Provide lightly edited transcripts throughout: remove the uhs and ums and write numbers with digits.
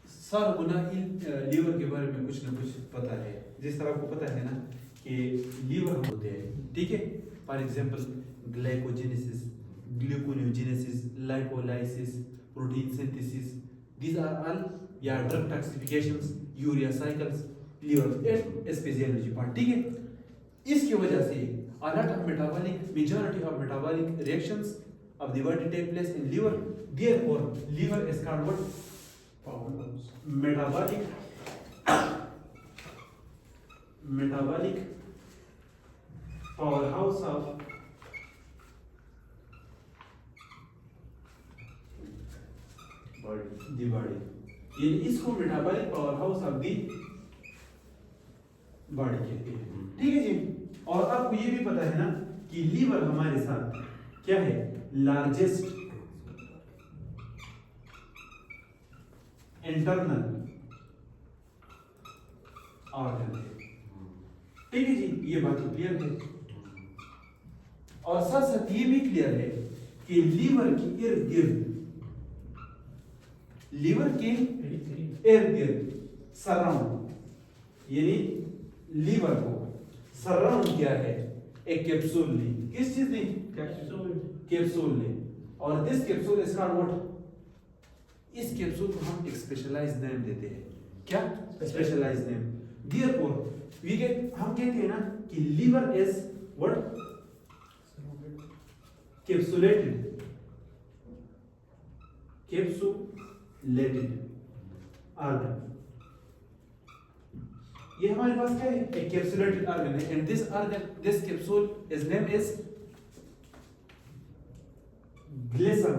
Sir को ना liver के बारे में कुछ ना कुछ पता है। जिस तरह आपको पता है ना कि लीवर होते हैं, ठीक है। For example glycogenesis, gluconeogenesis, lipolysis, protein synthesis, these are all या drug toxifications, urea cycles, liver and स्पेशियोलॉजी पार्ट, ठीक है। इसकी वजह से a lot of majority of metabolic reactions of the body take place in liver. Therefore, liver is called what? Metabolic powerhouse of the body. ये इसको metabolic power house of the body कहते हैं, ठीक है जी। और आपको ये भी पता है ना कि लीवर हमारे साथ क्या है, लार्जेस्ट इंटरनल ऑर्गन है, ठीक है जी। ये बात तो क्लियर है। और साथ साथ ये भी क्लियर है कि लीवर के इर्द गिर्द सराउंड, यानी लीवर को सराउंड किया है एक कैप्सूल ने। किस चीज ने? कैप्सूल ने। और this capsule is called what? इस कैप्सूल को हम एक स्पेशलाइज्ड नेम देते हैं। क्या? Specialised name. देयरफॉर हम कहते हैं ना कि liver is what? Capsulated organ. ये हमारे पास क्या है? एक कैप्सुलेटेड ऑर्गन है। And this capsule is name is Glisson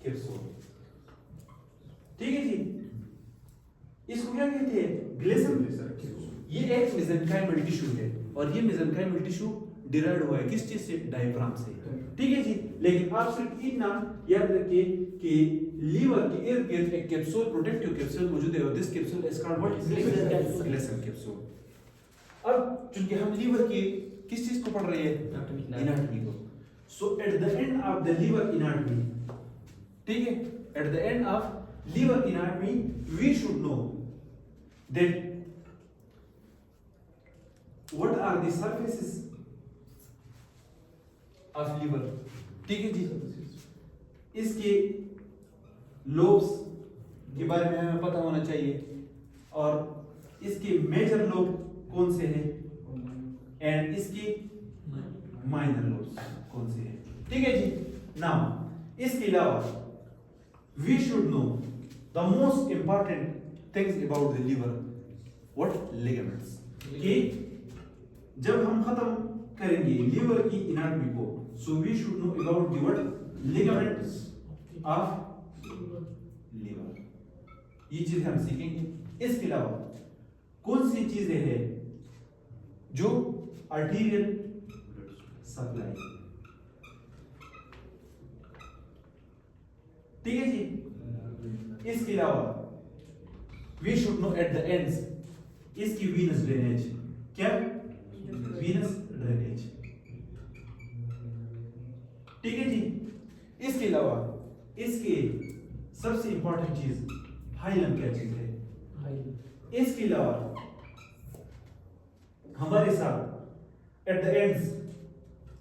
capsule, ठीक है जी। इसको क्या कहते हैं? ग्लेसन। ये एक मेसेंकाइमल टिश्यू है और ये मेसेंकाइमल टिश्यू डिराइव हुआ है किस चीज से? डायफ्राम से, ठीक है जी। लेकिन आप सिर्फ इतना याद रखिए कि लीवर के इर्द गिर्द एक कैप्सूल, प्रोटेक्टिव कैप्सूल मौजूद है और this capsule is called what? Gleeson capsule. अब चूंकि हम लीवर की किस चीज को पढ़ रहे हैं? एनाटॉमी को। So at the end of the liver anatomy, ठीक है, at the end of liver anatomy we should know that what are the surfaces of liver, ठीक है जी। इसके लोब्स के बारे में हमें पता होना चाहिए और इसके मेजर लोब कौन से हैं एंड इसके माइनर लोब्स कौन से हैं, ठीक है जी। नाउ इसके अलावा we should know the most important things about the liver, what? Ligaments. कि जब हम खत्म करेंगे लीवर की एनाटॉमी को, so we should know about the what? Ligaments of liver. ये चीज हम सीखेंगे। इसके अलावा कौन सी चीजें हैं जो आर्टेरियल सप्लाई, ठीक है जी। इसके अलावा we should know at the ends इसकी वीनस ड्रेनेज। क्या? वीनस ड्रेनेज, ठीक है जी। इसके अलावा इसके सबसे इंपॉर्टेंट चीज हाइलम क्या चीज है। इसके अलावा हमारे साथ eight the ends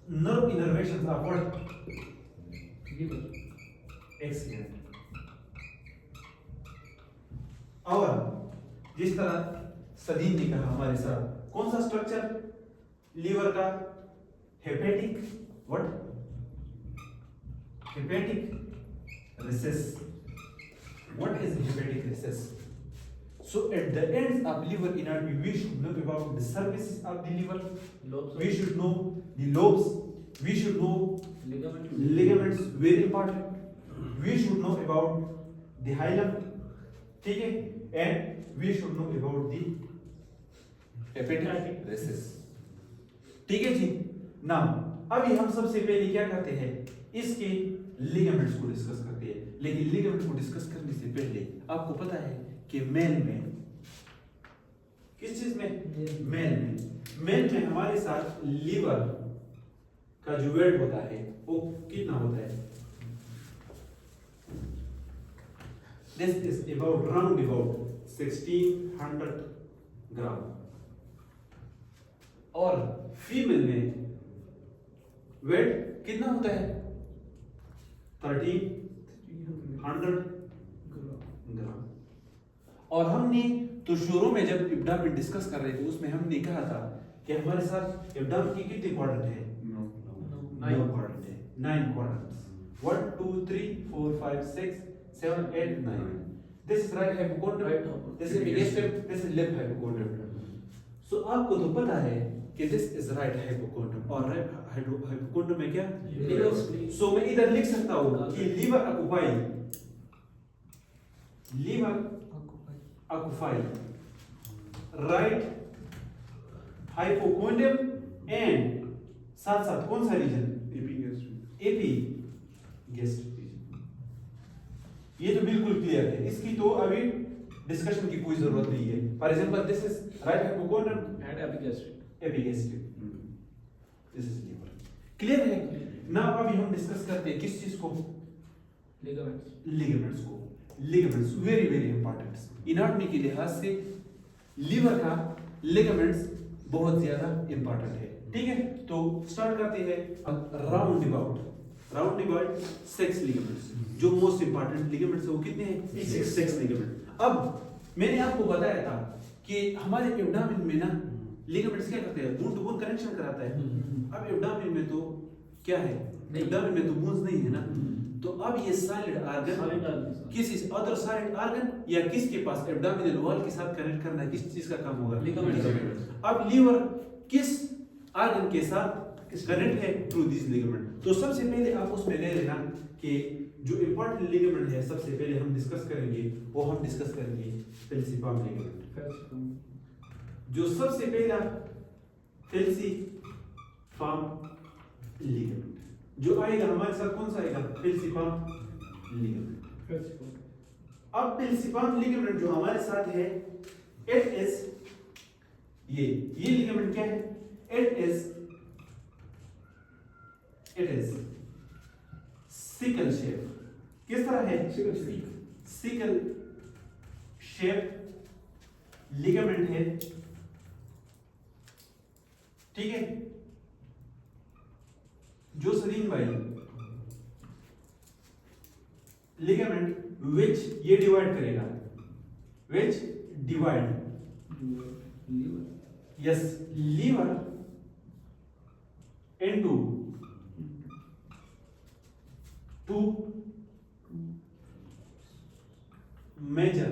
nerve innervation of what? Excellent. और जिस तरह सदीम ने कहा हमारे साथ, कौन सा स्ट्रक्चर लीवर का? Hepatic what? hepatic recess. What is hepatic recess? So at the ends of liver anatomy we should know about the surfaces of the liver, we should know the lobes, we should know ligaments, very important, we should know about the hilum, ठीक है, and we should know about the hepatic recess, ठीक है जी। Now अभी हम सबसे पहले क्या करते हैं? इसके लिगामेंट्स को डिस्कस करते हैं। लेकिन लिगामेंट को डिस्कस करने से पहले आपको पता है कि मेल में किस चीज में? मेल में हमारे साथ लीवर का जो वेट होता है वो कितना होता है? This is about round about 1600 ग्राम। और फीमेल में वेट कितना होता है? 1300 ग्राम। और हमने तो शुरू में जब एब्डोमेन डिस्कस कर रहे थे उसमें हमने कहा था कि हमारे साथ एब्डोमेन की कितने क्वाड्रेंट है? 9 क्वाड्रेंट है, 9 quadrants. 1 2 3 4 5 6 7 8 9। This is right hypochondrium, this is epigastrium, this is left hypochondrium. So आपको तो पता है कि दिस इज राइट हाइपोकॉन्ड्रियम और हाइपोकॉन्ड्रियम में क्या? लीवर। सो मैं इधर लिख सकता हूं कि liver occupy right hypochondrium and साथ साथ कौन सा रीजन? Epigastric region. ये तो बिल्कुल क्लियर है, इसकी तो अभी डिस्कशन की कोई जरूरत नहीं है। For example this is right hypochondrium and epigastric, this is liver. Clear है ना? अभी हम डिस्कस करते हैं किस चीज को? लिगामेंट्स को। Ligaments very very important. Anatomy के लिहाज से लीवर का लिगामेंट्स बहुत ज्यादा इंपॉर्टेंट है। ठीक है, तो स्टार्ट करते हैं। Round about 6 ligaments. जो मोस्ट इंपॉर्टेंट लिगामेंट्स है वो कितने हैं? 6 लिगामेंट। अब मैंने आपको बताया था कि हमारे एब्डोमेन में ना लिगामेंट्स क्या करते हैं? बोन टू बोन कनेक्शन कराता है। अब एब्डोमेन में तो क्या है? एब्डोमेन में तो बोन्स नहीं है ना। तो अब ये सॉलिड ऑर्गन किसी अदर सॉलिड ऑर्गन या किसके पास एब्डोमिनल वॉल के साथ कनेक्ट करना है, किस चीज का काम होगा? लिगामेंट। अब लीवर किस ऑर्गन के साथ कनेक्ट है? Through this ligament. तो सबसे पहले आप उसमें ले लेना कि जो इंपॉर्टेंट लिगामेंट है सबसे पहले हम डिस्कस करेंगे फेल्सीफॉर्म लिगामेंट। जो सबसे पहला फेल्सीफॉर्म लिगामेंट जो आएगा हमारे साथ कौन सा आएगा? फेल्सीफॉर्म लिगामेंट। अब फेल्सीफॉर्म लिगामेंट जो हमारे साथ है इट इज ये लिगामेंट क्या है? It is sickle shape. किस तरह है? सिकल शेप लिगामेंट है। ठीक है, जो सलीम भाई लिगामेंट विच ये डिवाइड करेगा, which divide yes liver into 2 major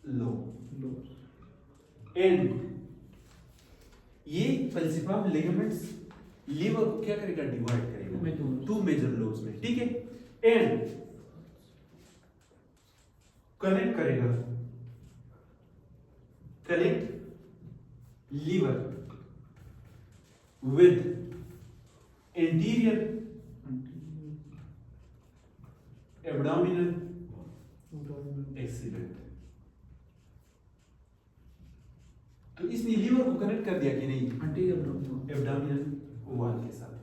lobe. And ये फेल्सीफॉर्म लिगामेंट्स लीवर को क्या करेगा? डिवाइड करेगा 2 मेजर लोब्स में। ठीक है, and connect liver with anterior abdominal accident. तो इसने लीवर को कनेक्ट कर दिया कि नहीं? एब्डोमिनल वॉल के साथ।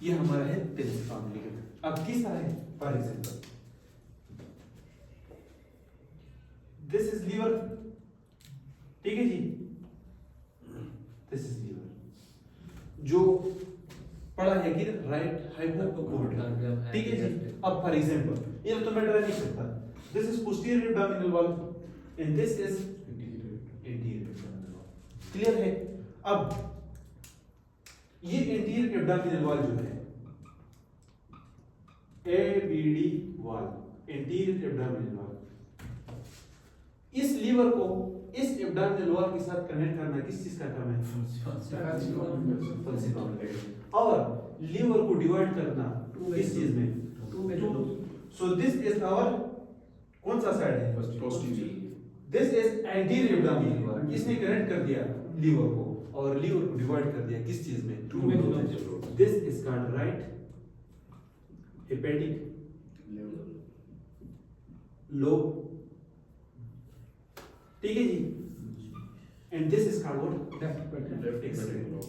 ये हमारा है फेल्सीफॉर्म लिगामेंट। अब किस तरह है? For example this is liver. ठीक है जी, दिस इज लीवर जो पड़ा है कि राइट हाइपोकॉन्ड्रियम। ठीक है जी। अब फॉर एग्जांपल ये तो मैं ड्रा नहीं सकता। This is posterior abdominal wall and this is anterior abdominal wall. Clear है? अब ये एंटीरियर एब्डोमिनल वॉल जो है ABD wall, anterior abdominal wall, इस लीवर को इस एब्डोमिनल वॉल के साथ कनेक्ट करना किस चीज का काम है? फेल्सीफॉर्म लिगामेंट। और लीवर को डिवाइड करना किस चीज में? सो दिस इज आवर कौन सा साइड है? This is anterior abdominal wall. इसने कनेक्ट कर दिया लीवर को और लीवर को डिवाइड कर दिया किस चीज में? 2 major. This is called right hepatic lobe. ठीक है जी। and this is called what? Left vertebral. Extremity.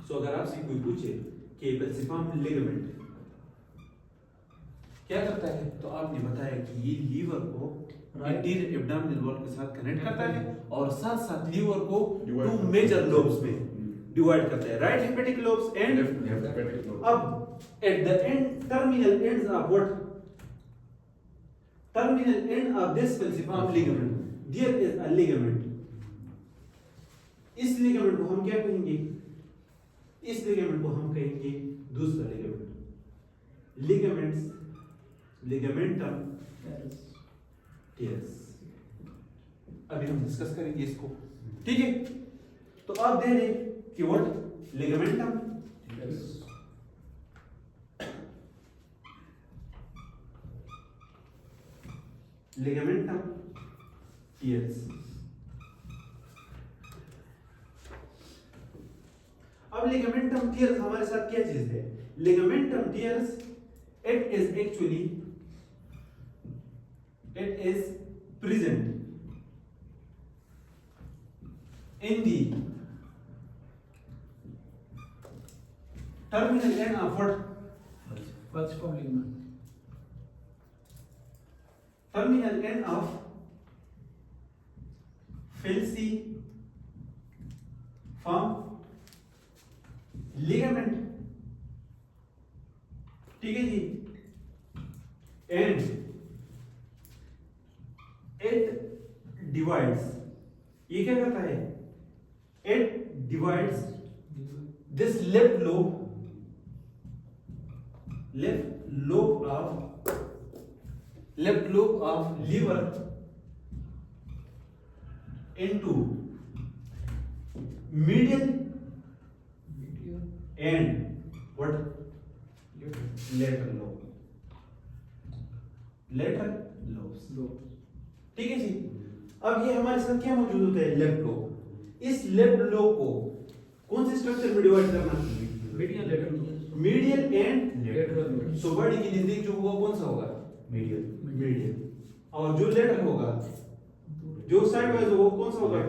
So अगर आपसे कोई पूछे कि falciform ligament क्या करता है, तो आपने बताया कि ये लीवर को एंटीरियर एब्डोमिनल वॉल के साथ कनेक्ट करता है और साथ साथ लीवर को टू मेजर लोब्स में डिवाइड करता है, right hepatic lobes and Left hepatic lobe. अब eight the and terminal ends of what, terminal end of this falciform ligament there is a ligament. इस लिगामेंट को हम क्या कहेंगे? इस लिगामेंट को हम कहेंगे दूसरा लिगामेंट, ligamentum teres. अभी हम डिस्कस करेंगे इसको, ठीक है? तो आप दे रहे कि व्हाट लिगामेंटम ligamentum teres. अब ligamentum teres हमारे साथ क्या चीज है? Ligamentum teres it is present in the terminal end of what? Falciform ligament. Terminal end of falciform ligament, ठीक है जी, and it divides, ये क्या करता है? It divides this left lobe of liver into medial and what? Lateral lobes. ठीक है जी. अब ये हमारे साथ क्या मौजूद होता है? Left lobe. इस लेफ्ट लोब को कौन से स्ट्रक्चर में डिवाइड करना? Medial and lateral. So body के नजदीक जो होगा कौन सा होगा? मीडियल. और जो लेटरल होगा, जो साइड वाइज होगा कौन सा होगा?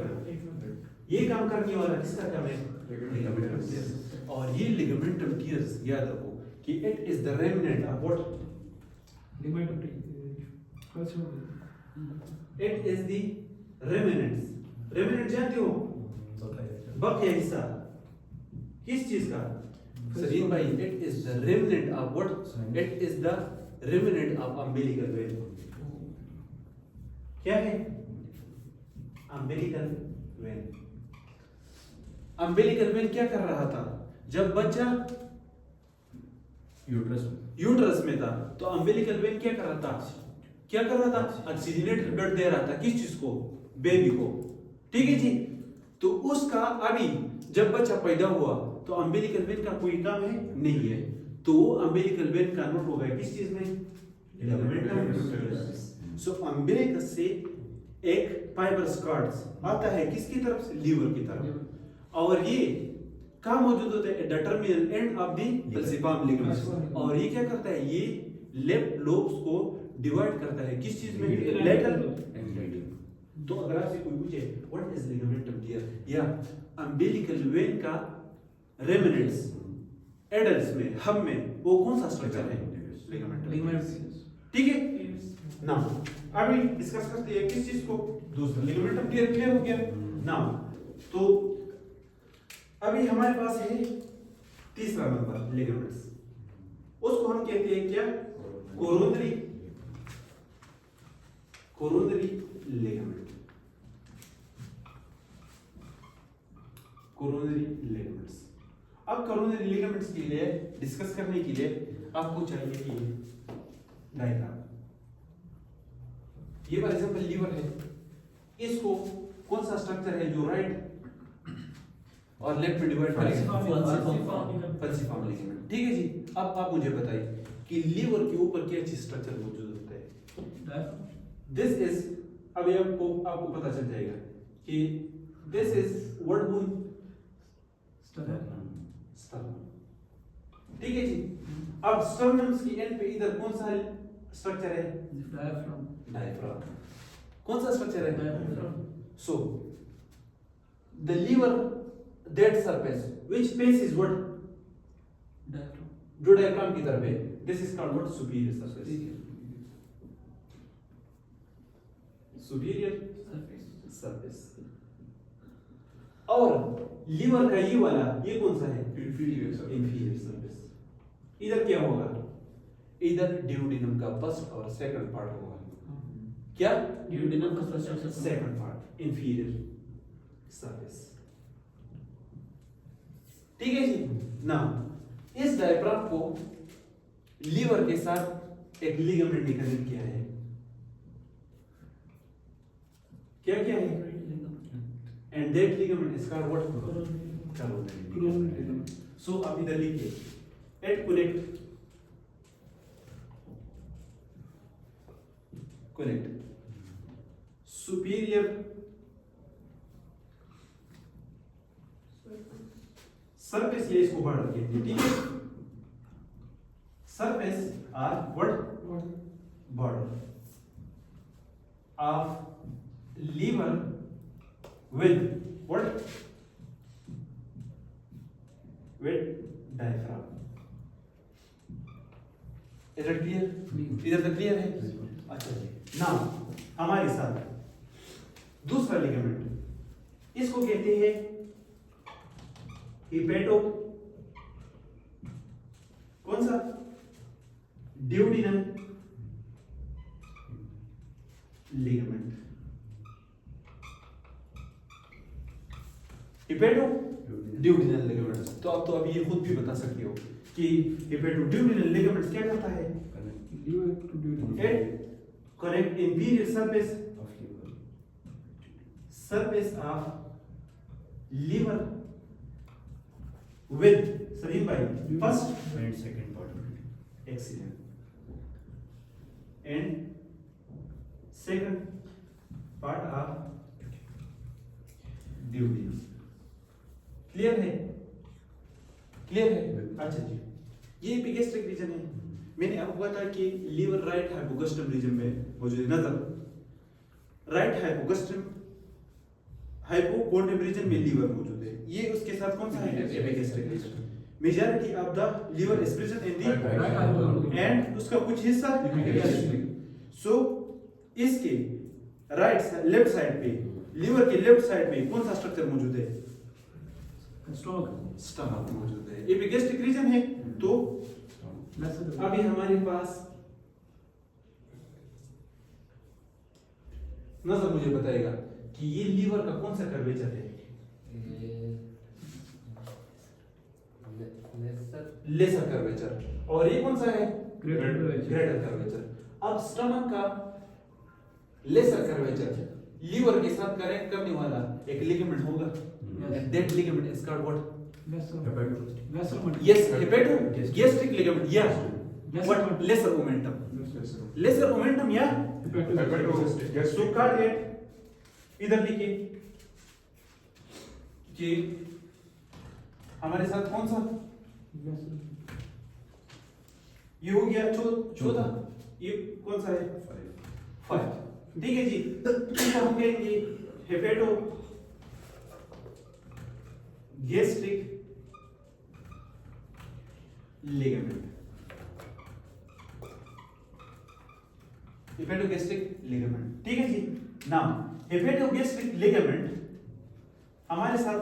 ये काम करने वाला किसका काम है? Ligamentum teres. और ये लिगामेंटम टियर्स याद रखो कि it is the remnant of what? It is the remnants. Remnant जानते हो? बकिया हिस्सा किस चीज का? सलीम भाई, it is the remnant of what? It is the remnant of umbilical vein. क्या है? Umbilical when. अम्बिलिकल वेन क्या कर रहा था? जब बच्चा यूट्रस में था तो अम्बिलिकल वेन क्या कर रहा था? ऑक्सीजनेटेड ब्लड दे रहा था. किस चीज को? बेबी को. ठीक है जी. तो उसका अभी जब बच्चा पैदा हुआ तो अम्बिलिकल वेन का कोई काम है नहीं है, तो अम्बिलिकल वेन कन्वर्ट हो गया किस चीज में? लिगामेंटम. सो अम्बिलिकस से एक फाइबरस कार्ड्स आता है किसकी तरफ से? लीवर की तरफ. और ये कहाँ मौजूद होता है? The terminal and of the falciform ligament. और ये क्या करता है? ये लेफ्ट लोब्स को डिवाइड करता है किस चीज में? Lateral and medial. तो अगर आपसे कोई पूछे व्हाट इज लिगामेंटम टियर या अम्बिलिकल वेन का रेमिनेंट्स एडल्ट्स में, हम में, वो कौन सा स्ट्रक्चर है? लिगामेंटम. ठीक है. नाउ अभी डिस्कस करते हैं किस चीज को? दूसरा लिगामेंटम टियर. क्लियर हो गया? नाउ तो अभी हमारे पास है तीसरा नंबर लिगामेंट्स. उसको हम कहते हैं क्या? Coronary ligament. Coronary ligaments. अब कोरोनरी लिगामेंट्स के लिए डिस्कस करने के लिए आपको चाहिए कि डायग्राम. ये फॉर एग्जांपल लीवर है, इसको कौन सा स्ट्रक्चर है जो राइट और लेफ्ट में डिवाइड करेगा? falciform ligament. ठीक है जी. अब आप मुझे बताइए कि लीवर के ऊपर क्या चीज स्ट्रक्चर मौजूद होता है? दिस इज, अभी आपको पता चल जाएगा कि this is what bone? Sternum. ठीक है जी. अब स्टर्नम्स की एंड पे इधर कौन सा स्ट्रक्चर है? डायफ्राम. कौन सा स्ट्रक्चर है? सो the liver, that surface, which face is what? Diaphragm. जो डायफ्राम की तरफ है, this is called what? Superior surface. Superior surface. और लीवर का ये वाला, ये कौन सा है? Inferior surface. Inferior surface. इधर क्या होगा? इधर ड्यूडेनम का फर्स्ट और सेकंड पार्ट होगा. क्या? Duodenum का first और second. Second part, inferior surface. ठीक है जी. ना इस डायफ्राम को लीवर के साथ एक लिगामेंट ने कनेक्ट किया है. क्या क्या है? And that ligament is called what? Coronary ligament. So आप इधर लिखिए. At connect superior surface, ये इसको बाहर रखिए. ठीक है. Surface are what? Border of liver with what? With diaphragm. Is it clear? इधर तक क्लियर है? अच्छा जी. नाउ हमारे साथ दूसरा लिगामेंट, इसको कहते हैं हिपेटो, कौन सा? Duodenum ligament. Hepato duodenal ligament. तो आप तो अभी ये खुद भी बता सकते हो कि हिपेटो ड्यूडेनल लिगामेंट क्या करता है? Liver to duodenum. It connect inferior surface of liver with Salim bhai first And second part. excellent and second part of duodenum. Clear है? क्लियर है? अच्छा जी. ये एपिगैस्ट्रिक रीजन है. मैंने आपको बताया कि लीवर राइट हाइपोगस्ट्रम रीजन में मौजूद है. नजर राइट हाइपोगस्ट्रम हाइपोकोंडम रीजन में लीवर मौजूद है. ये उसके साथ कौन सा है? Epigastric region. Majority of the liver is present in the and उसका कुछ हिस्सा एपिगैस्ट्रिक. सो इसके राइट लेफ्ट साइड पे, लीवर के लेफ्ट साइड पे कौन सा स्ट्रक्चर मौजूद है? स्टमक मौजूद है. एपिगैस्ट्रिक रीजन है. तो अभी हमारे पास नजर मुझे बताएगा कि ये लीवर का कौन सा कर्वेचर है? Lesser curvature. और ये कौन सा है? Greater curvature. अब स्टमक का लेसर कर्वेचर लीवर के साथ कनेक्ट करने वाला एक लिगामेंट होगा. And that ligament is called what? Yes, hepatogastric ligament. Yeah. What? Lesser omentum. Lesser omentum, yeah. So called it. इधर लिखिए कि हमारे साथ कौन सा? ये हो गया चौथा. ये कौन सा है? 5. ठीक है जी. इसको हम कहेंगे हेपेटो गैस्ट्रिक लिगामेंट. हेपेटोगैस्ट्रिक लिगामेंट. ठीक है जी. नाउ हेपेटोगैस्ट्रिक लिगामेंट हमारे साथ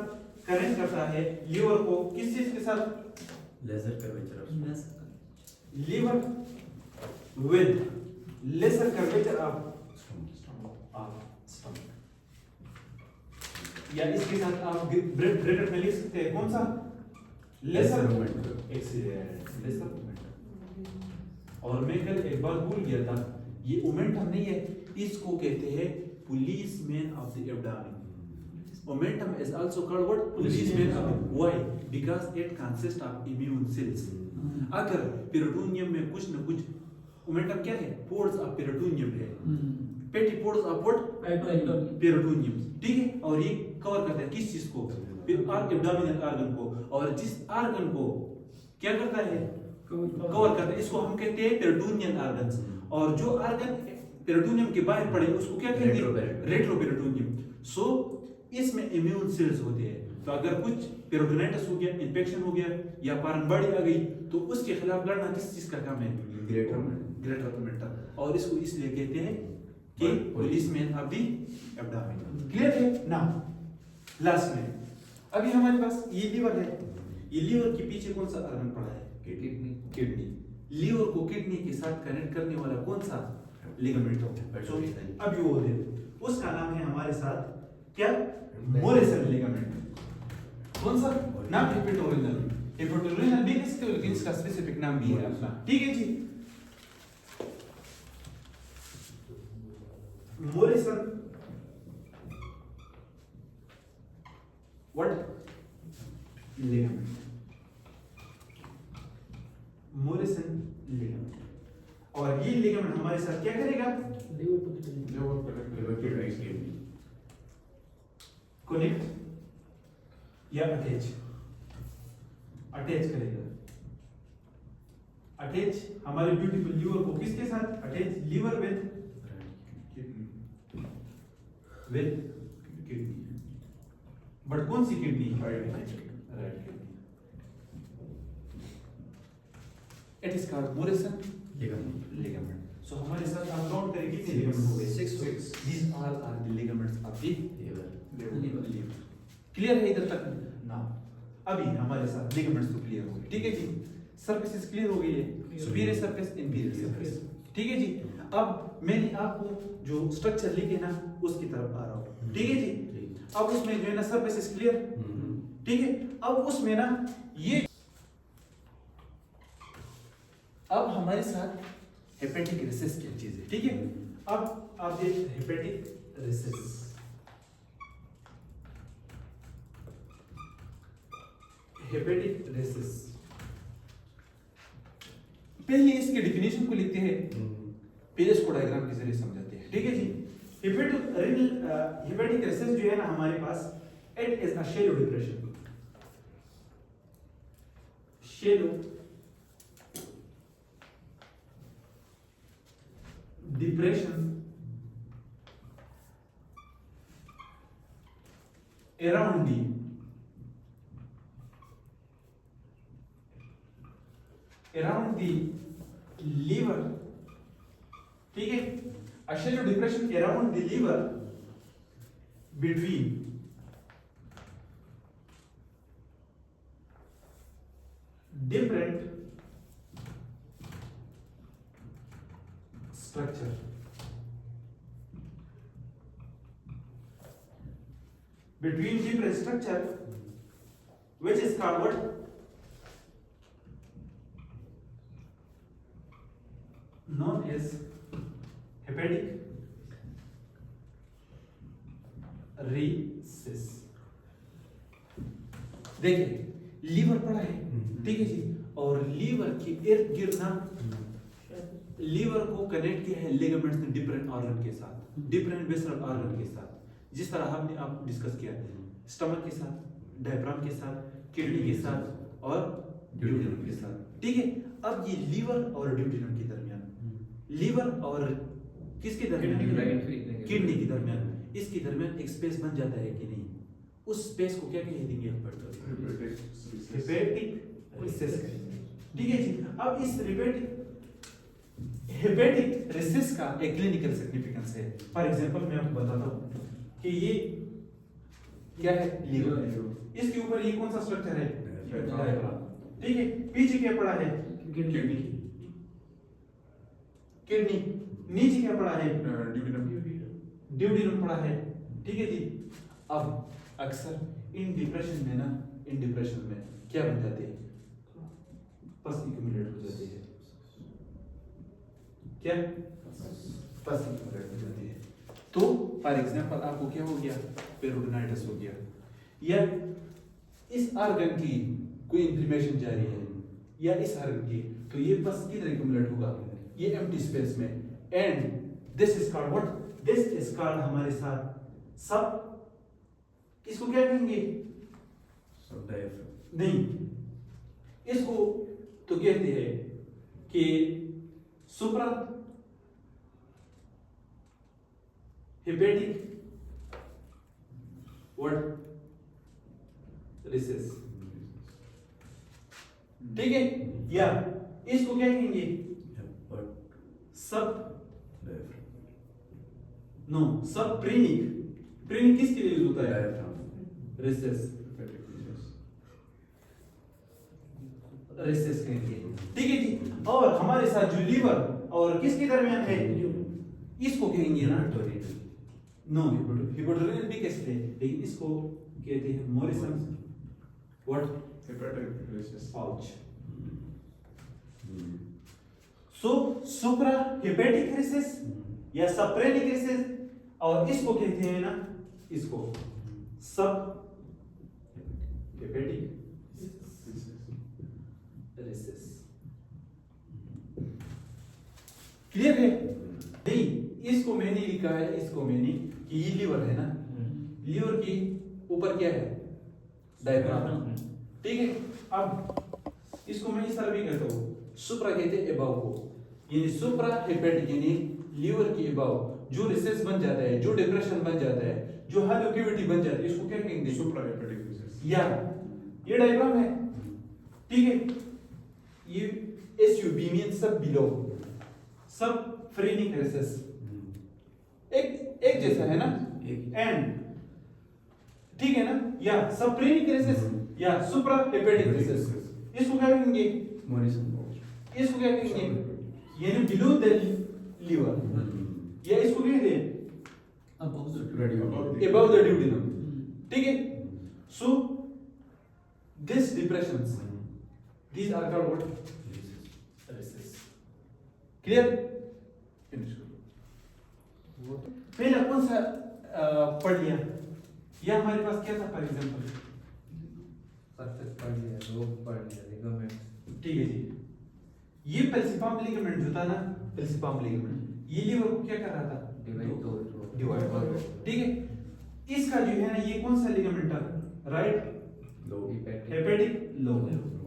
कनेक्ट करता है लीवर को किस चीज के साथ? Lesser curvature. Liver with lesser curvature of stomach. या इसके साथ आप ब्रेकेट में लिख सकते हैं कौन सा? Lesser omentum. Excellent. Lesser omentum. और मैं कल एक बार भूल गया था, ये मोमेंटम नहीं है, इसको कहते हैं policeman of the abdomen. Momentum is also called what? Policeman of the. Why? Because it consists of immune cells. अगर पेरिटोनियम में कुछ न कुछ मोमेंटम क्या है? पोर्स ऑफ पेरिटोनियम है. पेटी पोर्स ऑफ व्हाट? पेरिटोनियम. ठीक है. और ये कवर करता है किस चीज को? एब्डोमिनल ऑर्गन को. और जिस ऑर्गन को क्या करता है? कवर करता है, इसको हम कहते हैं पेरिटोनियल ऑर्गन्स. और जो ऑर्गन पेरिटोनियम के बाहर पड़े उसको क्या कहेंगे? रेट्रोपेरिटोनियम. सो इसमें इम्यून सेल्स होते हैं। तो अगर कुछ पेरिटोनाइटिस हो गया, इन्फेक्शन हो गया या पारंबाड़ी आ गई तो उसके खिलाफ लड़ना किस चीज का काम है? ग्रेटर ऑगमेंटा। और इसको इसलिए कहते हैं कि policeman of the abdomen. Clear है ना? लास्ट में अभी हमारे पास ये लीवर है, ये लीवर के पीछे कौन सा ऑर्गन पड़ा है? किडनी। लीवर को किडनी के साथ कनेक्ट करने वाला कौन सा लिगामेंट होता है? अभी वो दे, उसका नाम है हमारे साथ क्या? Morrison ligament. कौन सा नाम? हेपेटोरेनल। हेपेटोरेनल भी इसके, लेकिन इसका स्पेसिफिक नाम भी है अपना। ठीक है जी। Morrison what ligament, Morrison ligament. और ये लिगामेंट हमारे साथ क्या करेगा? कनेक्ट या अटैच करेगा। अटैच हमारे ब्यूटीफुल लीवर को किसके साथ? Attach liver with kidney. But कौन सी kidney? Right kidney. It is called Morrison ligament. So हमारे साथ आप काउंट करें कितने लिगामेंट हो गए? 6. These all are the ligaments of the liver. Clear है इधर तक ना? अभी हमारे साथ लिगामेंट्स तो क्लियर हो गए। ठीक है जी। सरफेसेस क्लियर हो गई है, सुपीरियर सरफेस, इंफीरियर सरफेस। ठीक है जी। अब मैंने आपको जो स्ट्रक्चर लिखे ना उसकी तरफ आ रहा हूँ। ठीक है जी। अब उसमें जो है ना सरफेसेस क्लियर। ठीक है। अब उसमें ना ये अब हमारे साथ हेपेटिक रेसिस की चीज है। ठीक है। अब आप देखिए हेपेटिक रेसिस। हेपेटिक रेसिस पहले इसके डेफिनेशन को लिखते हैं, फिर इसको डायग्राम के जरिए समझाते हैं। ठीक है जी। हेपेटिक रेसिस जो है ना हमारे पास, it is a shallow depression. Shallow depression around the liver। ठीक है। a shallow depression around the liver between different structure। between different structure which is called what? known as hepatic recess. देखिए liver पड़ा है। ठीक है जी। और liver के इर्द गिर्द ना लीवर को कनेक्ट किया है लिगामेंट्स ने डिफरेंट ऑर्गन के साथ, डिफरेंट वेसरल ऑर्गन के साथ। जिस तरह हमने आप डिस्कस किया स्टमक के साथ, डायफ्राम के साथ, किडनी के साथ और ड्यूडेनम के साथ। ठीक है। अब ये लीवर और ड्यूडेनम के दरमियान, लीवर और किसके दरमियान? किडनी के दरमियान, इसके दरमियान एक स्पेस बन जाता है कि नहीं? उस स्पेस को क्या कह देंगे? Hepatic recess. ठीक है जी। अब इस हेपेटिक रेसिस का एक क्लिनिकल सिग्निफिकेंस है। फॉर एग्जांपल मैं आपको बताता हूं कि ये क्या है? लीवर। इसके ऊपर ये कौन सा स्ट्रक्चर है? ठीक है। पीछे क्या पड़ा है? किडनी। नीचे क्या पड़ा है? ड्यूडेनम पड़ा है। ठीक है जी। अब अक्सर इन डिप्रेशन में क्या बन जाते हैं? पस एक्यूमुलेट हो जाती है। क्या? पस एक्यूमुलेट हो जाती है। तो फॉर एग्जांपल आपको क्या हो गया? पेरिटोनाइटिस हो गया, या इस ऑर्गन की कोई इन्फ्लेमेशन जारी है या इस ऑर्गन की, तो ये पस किधर एक्यूमुलेट होगा? ये एम्प्टी स्पेस में। And this is called what? This is called हमारे साथ सब, इसको क्या कहेंगे? सब डायफ्राम नहीं, इसको तो कहते हैं कि सुप्रा हेपेटिक व्हाट रिसेस, ठीक है। या इसको क्या कहेंगे, सब नो सब प्रीनिक, प्रीनिक किसके लिए यूज होता है, रिसेस, रिसेस कहेंगे, ठीक है जी। और हमारे साथ जो लीवर और किसके दरमियान है, इसको कहेंगे ना, नो हिपोड्रोमियल भी कहते हैं, लेकिन इसको कहते हैं Morrison what pouch. So supra hepatic recess या सप्रेनिक रिसेस, और इसको कहते हैं ना, इसको सब हेपेटिक रिसेस। क्लियर है नहीं, इसको मैंने लिखा है, इसको मैंने कि ये लीवर है ना, लीवर के ऊपर क्या है, डायफ्राम, ठीक है। अब इसको मैं इस तरह भी कहता हूँ, सुप्रा कहते हैं एबाव को, यानी सुप्रा हेपेटिक यानी लीवर के एबाव जो रिसेस बन जाता है, जो डिप्रेशन बन जाता है, जो हाइलो कैविटी बन जाती है, इसको क्या कहेंगे, सुप्रा हेपेटिक रिसेस। या ये डायग्राम है, ठीक है। ये एसयूबी मींस सब बिलो, सब फ्रेनिक रिसेस, एक जैसा है ना, एंड ठीक है ना, या सब फ्रेनिक रिसेस या सुप्रा हेपेटिक रिसेस, इसको क्या कहेंगे, मोरिसन पाउच, इसको क्या कहेंगे, यानी बिलो द लीवर, या इसको कहते हैं अबव द ड्यूडेनम, ठीक है। So this depressions, these are called what, recess. Clear, finish करो। पहला कौन सा पढ़ लिया, या हमारे पास क्या था, फॉर एग्जांपल सरफेस पढ़ लिया, रोग पढ़ लिया, लिगामेंट, ठीक है जी। ये पेल्सिफार्म लिगामेंट जो था ना, पेल्सिफार्म लिगामेंट, ये लीवर को क्या कर रहा था, डिवाइड कर रहा था, ठीक है। इसका जो है ना, ये कौन सा लिगामेंट था, राइट हेपेटिक लोब,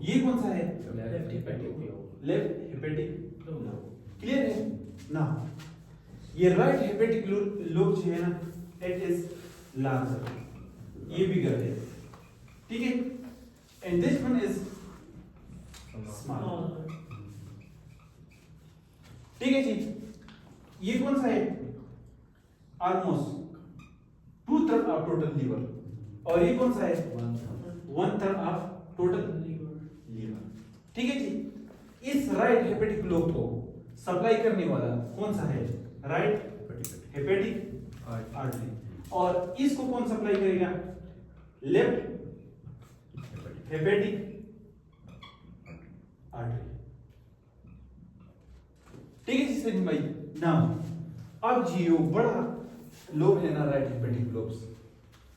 ये कौन सा है, left hepatic lobe, left hepatic lobe, clear है ना। ये राइट हेपेटिक लोब जो है ना, इट इज लार्जर, ये बिगर है, ठीक है, and this one is small, ठीक है जी। ये कौन सा है, ऑलमोस्ट 2/3 ऑफ टोटल लीवर, और ये कौन सा है, 1/3 ऑफ टोटल लीवर, ठीक है जी। इस राइट हेपेटिक लोब को सप्लाई करने वाला कौन सा है, राइट हेपेटिक आर्टरी, और इसको कौन सप्लाई करेगा, लेफ्ट हेपेटिक आर्टरी, ठीक है जी सचिन भाई। नाउ अब जी यो बड़ा लोब है ना, राइट हेपेटिक लोब्स,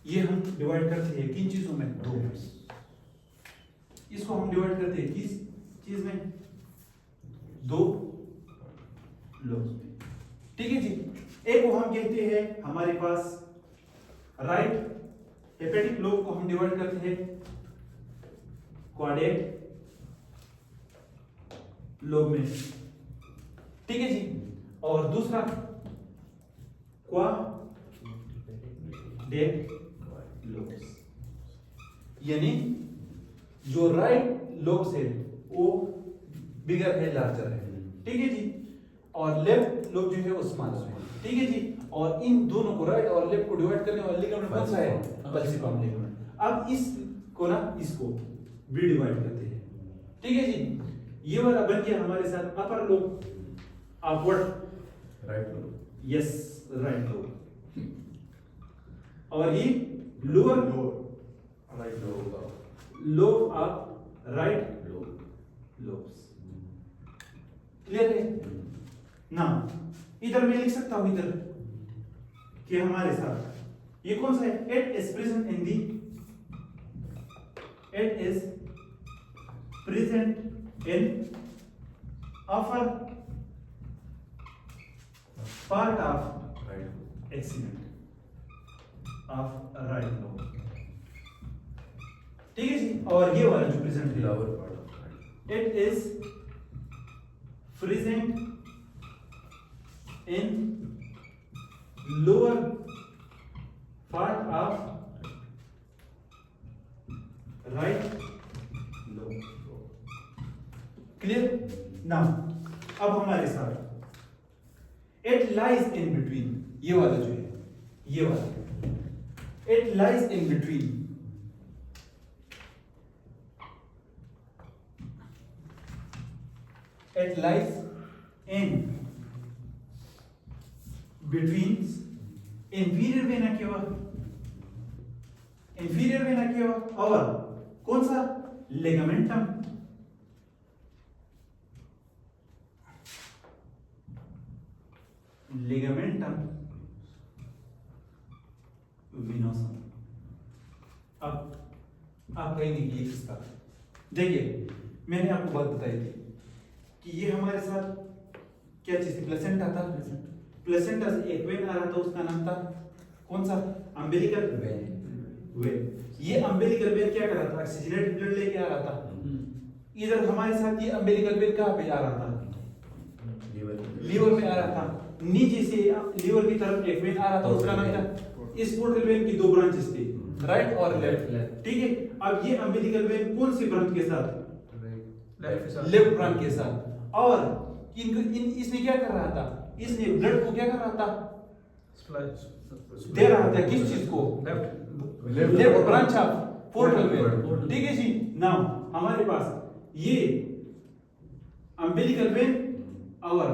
ये हम डिवाइड करते हैं किन चीजों में, दो, इसको हम डिवाइड करते हैं किस चीज में, दो लोब्स में, ठीक है जी। एक को हम कहते हैं हमारे पास राइट हेपेटिक लोब को हम डिवाइड करते हैं क्वाड्रेट लोब में, ठीक है जी। और दूसरा क्वाड्रेट लोब्स, यानी जो राइट लोब्स है वो बिगर है, लार्जर है, ठीक है जी, और लेफ्ट लोब जो है वो स्मॉलर है, ठीक है जी। और इन दोनों को राइट और लेफ्ट को डिवाइड करने वाला लिगामेंट कौन सा है, पेल्सिफार्म लिगामेंट। अब इसको ना, इसको भी डिवाइड करते हैं, ठीक है जी। ये वाला बन गया हमारे साथ upper lobe, upward right lobe, yes right lobe, और ये lower right lobe, lobe of right lobe, lobes, clear है ना। इधर मैं लिख सकता हूं, इधर कि हमारे साथ ये कौन सा है, it is present in the, it is present in upper part of right accident of right lobe, ठीक है जी। और ये वाला जो प्रेजेंट है, lower part of right, it is present in lower part of right clear now अब हमारे साथ इट लाइज इन बिटवीन ये वाला जो है ये वाला it lies in between it lies in between inferior vena cava और कौन सा लिगामेंटम विनोसम। अब आप कहेंगे कि ये किसका, देखिए मैंने आपको बात बताई थी कि ये हमारे साथ क्या चीज थी, प्लेसेंटा था। प्लेसेंटा से एक वेन आ रहा था, उसका नाम था कौन सा, अम्बिलिकल वेन। ये अम्बिलिकल वेन क्या कर रहा था, ऑक्सीजनेटेड ब्लड लेके आ रहा था। इधर हमारे साथ ये अम्बिलिकल वेन कहाँ पे आ रहा था, लीवर में आ रहा था। नीचे से लीवर की तरफ एक वेन आ रहा था, उसका नाम था, इस पोर्टल वेन की दो ब्रांचेस थी, राइट और लेफ्ट, ठीक है। अब ये अम्बिलिकल वेन कौन सी ब्रांच के साथ, लेफ्ट ब्रांच के साथ। और इसने क्या कर रहा था, इसने ब्लड को क्या कर रहा था, दे रहा था किस चीज को, left branch of portal vein, ठीक है जी। नाउ हमारे पास ये अम्बिलिकल वेन और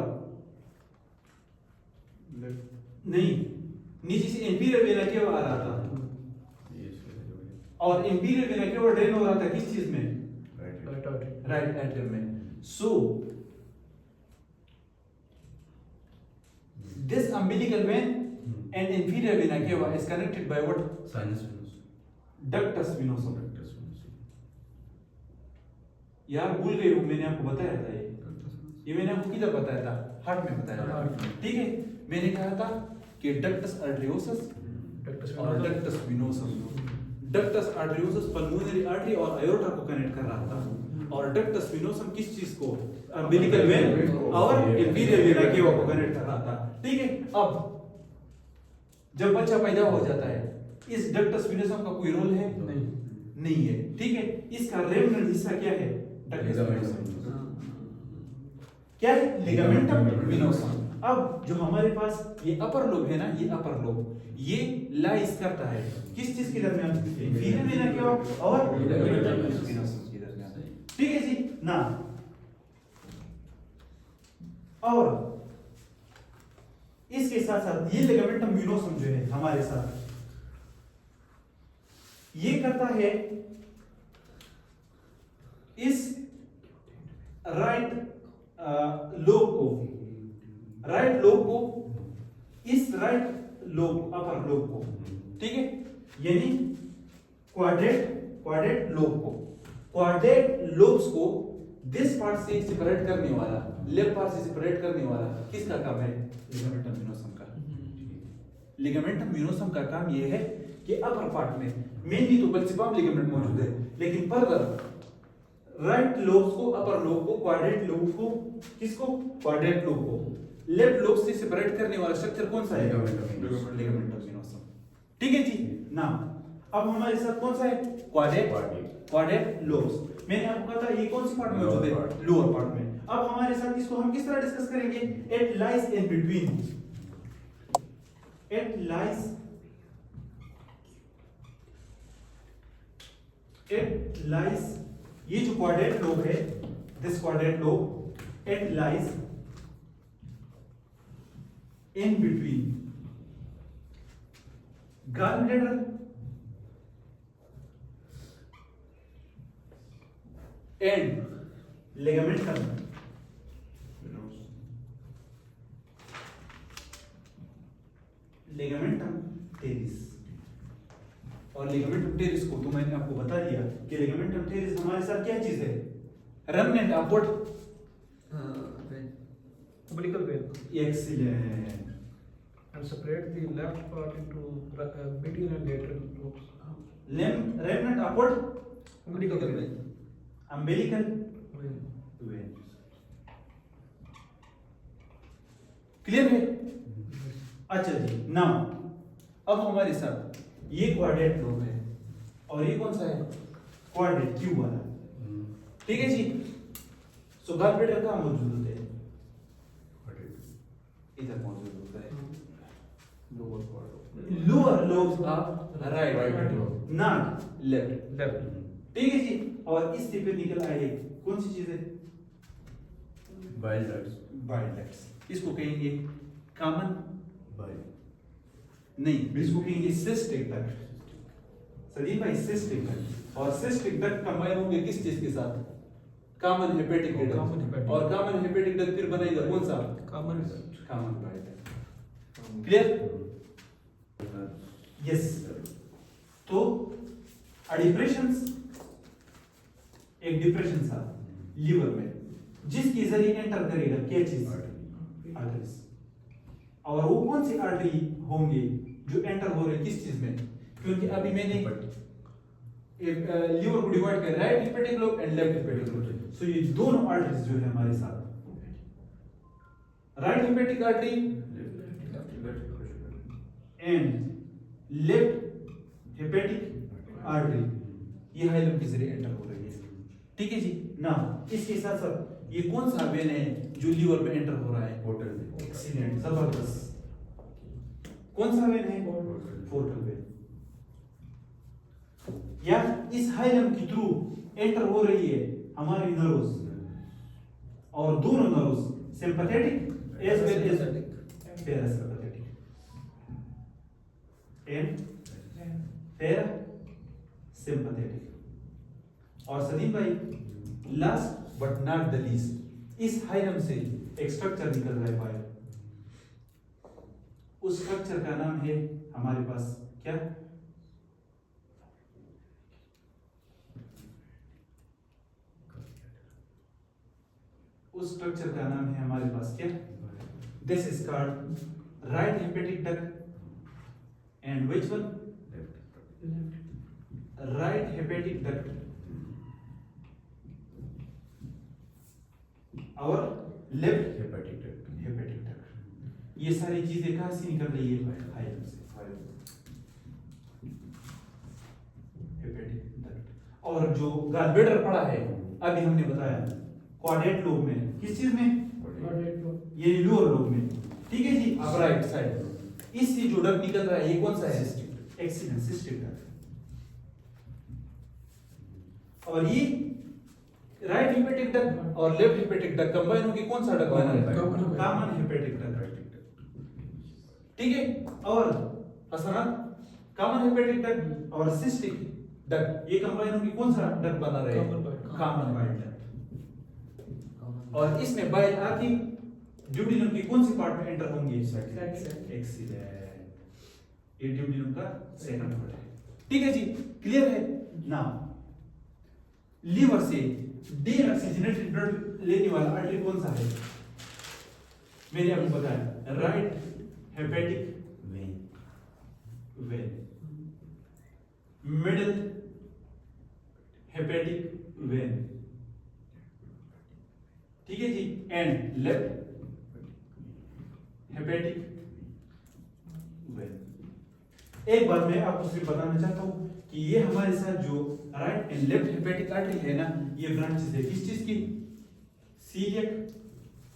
नहीं, नीचे से इंफीरियर वेना केवा आ रहा था और इंफीरियर वेना केवा ड्रेन हो रहा था किस चीज में, राइट एट्रियम में। सो this umbilical vein and inferior vena cava is connected by what, sinus venous, ductus venosum। यार भूल गए हो, मैंने आपको बताया था ये मैंने आपको किधर बताया था, हार्ट में बताया था, ठीक है। मैंने कहा था कि डक्टस आर्टरियोसस और ductus venosum. Ductus arteriosus pulmonary artery और आयोर्टा को कनेक्ट कर रहा था और डक्टस विनोसम किस चीज को, अम्बिलिकल वेन और इंफीरियर वेना केवा को कनेक्ट कर रहा था, ठीक है। अब जब बच्चा पैदा हो जाता है, इस डक्टस विनोसम का कोई रोल है नहीं है, ठीक है। इसका रेमनेंट हिस्सा क्या है, डक्टस विनोसम, क्या है, लिगामेंटम विनोसम। अब जो हमारे पास ये अपर लोब है ना, ये अपर लोब ये लाइज करता है किस चीज के दरमियान, इंफीरियर वेना केवा और लिगामेंटम विनोसम के दरमियान, ठीक है जी ना। और इसके साथ साथ ये लिगामेंटम विनोसम जो है हमारे साथ ये करता है इस राइट लोब को इस राइट लोब अपर लोब को, ठीक है, यानी क्वाड्रेट लोब्स को दिस पार्ट से सेपरेट करने वाला, लेफ्ट पार्ट से सेपरेट करने वाला किसका काम है, लिगामेंटम विनोसम का। लिगामेंटम विनोसम का काम यह है कि अपर पार्ट में मेनली तो बल्सीफॉर्म लिगामेंट मौजूद है, लेकिन फर्दर राइट लोब्स को, अपर लोब को, क्वाड्रेट लोब को, किसको, क्वाड्रेट लोब को लेफ्ट लोब से सेपरेट करने वाला स्ट्रक्चर कौन सा है, लिगामेंटम विनोसम, ठीक है जी ना। अब हमारे साथ कौन सा है, क्वाड्रेट लोब्स। मैंने आपको कहा था ये कौन सी पार्ट में मौजूद है, लोअर पार्ट में। अब हमारे साथ इसको हम किस तरह डिस्कस करेंगे, it lies in between, it lies ये जो क्वाड्रेट लोब है, this quadrate lobe, it lies in between gallbladder and ligamentum teres। और लिगामेंटम टेरिस को तो मैंने आपको बता दिया कि लिगामेंटम टेरिस हमारे साथ क्या चीज है, remnant of what, umbilical vein, excellent. and separate the left part into medial and lateral lobes. Remnant of what, Umbilical vein. umbilical Vein. vein। Clear है, अच्छा जी। नाउ अब हमारे साथ ये क्वाड्रेट लोब है और ये कौन सा है, क्वाड्रेट क्यू वाला, ठीक है जी। सो गॉल ब्लैडर कहाँ मौजूद होते हैं? इधर मौजूद होता है। Lower part lower lobes of right, Right. Not left, left. ठीक है जी। और इससे फिर निकल आए कौन सी चीजें? Bile ducts. Bile ducts. इसको कहेंगे कॉमन, Bile. नहीं इसको कहेंगे सिस्टिक डक्ट। सलीम भाई सिस्टिक डक्ट और सिस्टिक डक्ट कंबाइन होंगे किस चीज के साथ? Common hepatic Common duct. hepatic. और कॉमन हेपेटिक डक्ट फिर बनेगा कौन सा? Common common bile duct. Clear? Yes. तो डिप्रेशंस, एक डिप्रेशन था लीवर में जिसके जरिए एंटर करेगा क्या चीज? आर्टरीज। और वो कौन सी आर्टरी होंगे जो एंटर हो रहे किस चीज में? क्योंकि अभी मैंने लीवर को डिवाइड कर right hepatic lobe and left hepatic lobe. So ये दोनों आर्टरीज जो है हमारे साथ, right hepatic artery and left hepatic artery, ये हाइलम के जरिए एंटर हो रही है, ठीक है जी ना। इसके साथ साथ ये कौन सा वेन है जो लीवर में एंटर हो रहा है? Portal. एक्सीलेंट, जबरदस्त। कौन सा वेन है? Portal vein. या इस हाइलम के थ्रू एंटर हो रही है हमारी नर्व्स, और दोनों nerves sympathetic as well as parasympathetic and parasympathetic. और सलीम भाई last but not the least, इस हाइलम से एक स्ट्रक्चर निकल रहा है बाहर, उस स्ट्रक्चर का नाम है हमारे पास क्या? उस स्ट्रक्चर का नाम है हमारे पास क्या? This is called right hepatic duct and which one? Right hepatic duct और left Hepatic duct. Hepatic duct. ये सारी चीजें कहां से निकल रही है? हाइलम से, हेपेटिक डक्ट। और जो गॉलब्लैडर पड़ा है अभी हमने बताया क्वाड्रेट लोब में, किस चीज में? ये लोअर लोब में, ठीक है जी। अब राइट साइड इससे जो डक्ट निकल रहा है ये कौन सा है? Excellent, cystic duct. और ये राइट हेपेटिक डक्ट और लेफ्ट हेपेटिक डक्ट कंबाइन होकर कौन सा डक्ट बना है? कॉमन हेपेटिक डक्ट, ठीक है। और हसनात कॉमन हेपेटिक डक्ट और सिस्टिक डक्ट ये कंबाइन होकर कौन सा डक्ट बना रहे हैं? Common bile duct. और इसमें बाइल आके ड्यूडिनम की कौन सी पार्ट में एंटर होंगे? एक्सीलेंट, ये ड्यूडिनम का सेकंड पार्ट है, ठीक है जी। क्लियर है ना? लीवर से डीऑक्सीजनेटेड ब्लड लेने वाला आर्टरी कौन सा है? मैंने आपको बताया right hepatic when, middle hepatic when, ठीक है जी, एंड लेफ्ट हेपेटिक वेन। एक बात मैं आपको सिर्फ बताना चाहता हूं कि ये हमारे साथ जो right and left hepatic artery है ना, ये ब्रांचेस है किस चीज की? Celiac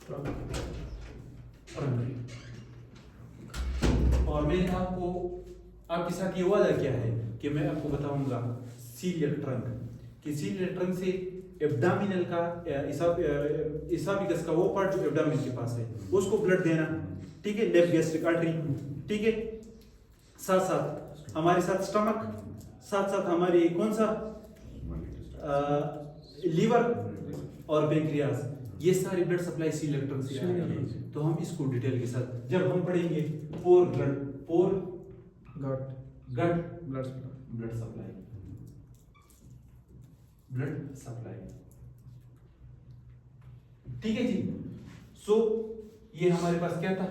trunk. और मैंने आपको आपके साथ ये वादा किया है कि मैं आपको बताऊंगा सीलियक ट्रंक, कि सीलियक ट्रंक से एब्डामिनल का इसाफिगस का वो पार्ट जो एब्डामिन के पास है उसको ब्लड देना, ठीक है, लेफ्ट गैस्ट्रिक आर्टरी, ठीक है। साथ साथ हमारे साथ स्टमक, साथ साथ हमारी कौन सा लीवर और पैंक्रियास, ये सारी ब्लड सप्लाई सी इलेक्ट्रॉन से आ रही है। तो हम इसको डिटेल के साथ जब हम पढ़ेंगे pour blood, pour gut blood supply, blood supply, ठीक है जी। सो ये हमारे पास क्या था?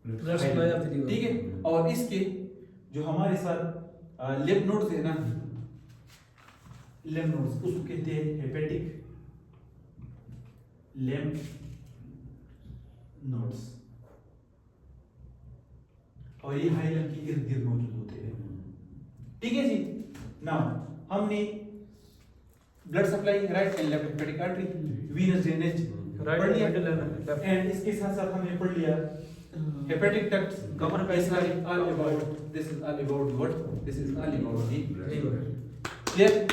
Blood supply of the liver, ठीक है। और इसके जो हमारे साथ लिम्फ नोड्स है ना, लिम्फ नोड्स उसको कहते हैं हेपेटिक लिम्फ नोड्स, और ये हाइलम के इर्द गिर्द मौजूद होते हैं, ठीक है जी। नाउ हमने blood supply right and left hepatic artery, Venus drainage Right, पढ़ लिया, middle and left. एंड इसके साथ साथ हमने पढ़ लिया hepatic ducts cover by all about, this is all about what, this is all about the Liver. clear.